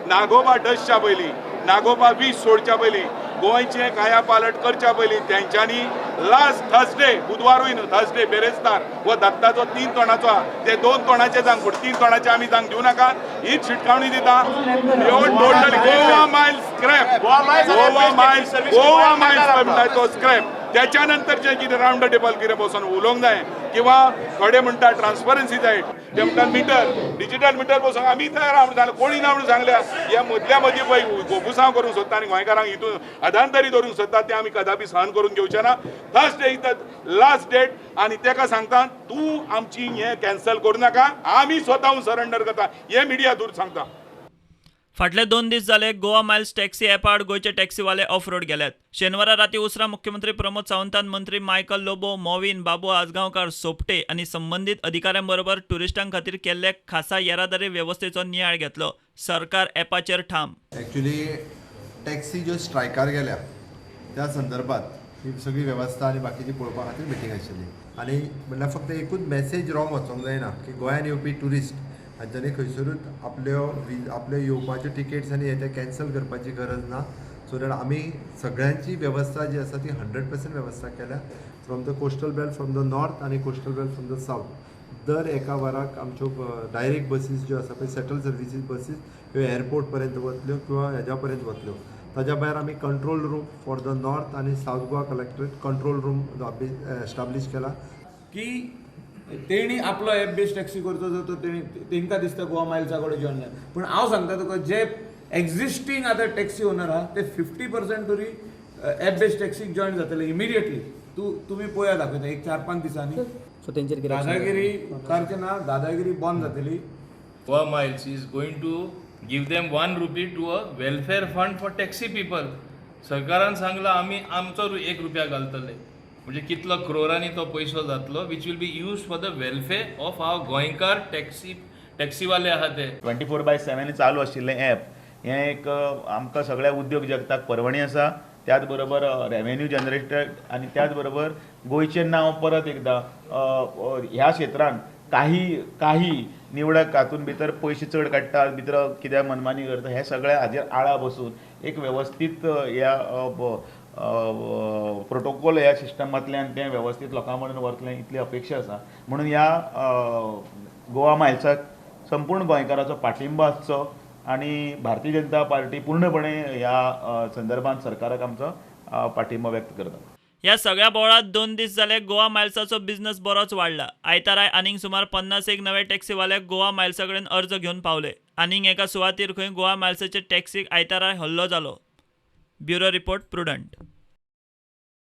नागोबा डसच्या पयलीं नागोबा वीज सोडच्या पयलीं गोंयचे कायापालट करच्या पयलीं तेंच्यांनी लास्ट थर्सडे बुधवारूय न्हू थर्सडे बेरेस्तार वो दत्ताचो 3 तोणाचो आहा ते 2 तोणाचे जांग पूण 3 तोणाचे आमी जांग दिवं नाका हीच शिटकावणी दिता टोटल गोवा मायल स्क्रॅप गोवा मायल म्हणटात तो स्क्रॅप त्याच्या नंतरचे कितें रावंड टेबल कितें बसून उलोवंक जाय किंवा थोडे म्हणटा ट्रान्सपरन्सी जाय ते म्हणटा मिटर डिजिटल मिटर बसून आमी तयार आहा म्हणून कोणी ना म्हणून सांगल्या ह्या मदल्या मदीं पळय गोपुसांव करूंक सोदता आनी गोंयकारांक हितून अधांतरी धरूंक सोदता ते आमी कदापि सहन करून घेवचे ना Thursday is the last date आनी तेका सांगता तूं आमची हें कॅन्सल करूं नाका आमी स्वताहून सरेंडर करता हे मिडिया दूर सांगता. फाटले 2 दीस जाले गोवा मायल्स टॅक्सी ॲपा आड गोंयचे टॅक्सीवाले ऑफ रोड गेल्यात. शेनवारा राती उसरा मुख्यमंत्री प्रमोद सावंतान मंत्री मायकल लोबो मॉविन बाबू आजगांवकार सोपटे आणि संबंधित अधिकाऱ्यांबरोबर टुरिस्टां खातीर केल्ले खासा येरादारी वेवस्थेचो नियाळ घेतलो. सरकार ॲपाचेर ठाम. ॲक्च्युली टॅक्सी ज्यो स्ट्रायकार गेल्या त्या संदर्भात ही सगळी वेवस्था आनी बाकीची पळोवपा खातीर मिटींग आशिल्ली आनी म्हणल्यार फक्त एकूच मॅसेज रॉंग वचोंक जायना की गोंयांत येवपी टुरिस्ट हांच्यांनी खंयसरूच आपल्यो येवपाच्यो टिकेट्स आनी हे कॅन्सल करपाची गरज ना. सो दॅट आमी सगळ्यांची वेवस्था जी आसा ती 100% वेवस्था केल्या from the coastal belt from the north आनी coastal belt from the south. दर एका वराक आमच्यो डायरेक्ट बसीस ज्यो आसा पळय सेटल सर्विसीस बसीस ह्यो एअरपोर्ट पर्यंत वतल्यो किंवा हेज्या पर्यंत वतल्यो. ताज्या भायर आमी control room for the north आनी south Goa collectorate control room establish केला की तेणी आपलो एप बेस्ड टॅक्सी करचो जो तो तेंकां दिसता गोवा मायल्सा कडेन जॉइन जाय पूण हांव सांगता तुका जे एक्झिस्टींग आतां टॅक्सी ओनर आहा ते 50% तरी एप बेस्ड टॅक्सीक जॉइन जातले इमिडिएटली. तुमी पळया दाखयता एक 4-5 दिसांनी सो तेंचेर दादागिरी उपकारची ना दादागिरी बंद जातली. Goa Miles is going to give them 1 rupee to a welfare fund for taxi people. सरकारान सांगला आमी आमचो 1 रुपया घालतले म्हणजे कितलो क्रोरांनी तो पयसो जातलो which will be use for the welfare of our गोंयकार टॅक्सीवाले आहा ते. 24/7 चालू आशिल्लें ॲप हें एक आमकां सगळ्या उद्योग जगताक पर्वणी आसा. त्याच बरोबर रेवेन्यू जनरेटेड आनी त्याच बरोबर गोंयचें नांव परत एकदां ह्या क्षेत्रांत काही निवडक हातून भितर पयशे चड काडटात भितर कितें मनमानी करता हे सगळ्या हाजेर आळा बसून एक वेवस्थीत ह्या प्रोटोकॉल ह्या सिस्टमांतल्यान तें वेवस्थीत लोकां म्हणून वतलें इतली अपेक्षा आसा. म्हणून ह्या गोवा मायल्साक संपूर्ण गोंयकाराचो पाठिंबा आसचो आनी भारतीय जनता पार्टी पूर्णपणे ह्या संदर्भात सरकाराक आमचो पाठिंबा व्यक्त करता. ह्या सगळ्या बोळात 2 दीस जाले गोवा मायल्साचो बिझनेस बरोच वाडला. आयताराय आनीक सुमार 50 नवे टॅक्सीवाले गोवा मायल्सा कडेन अर्ज घेवन पावले. आनीक एका सुवातेर खंय गोवा मायल्साचे टॅक्सीक आयताराय हल्लो जालो. Bureau report prudent.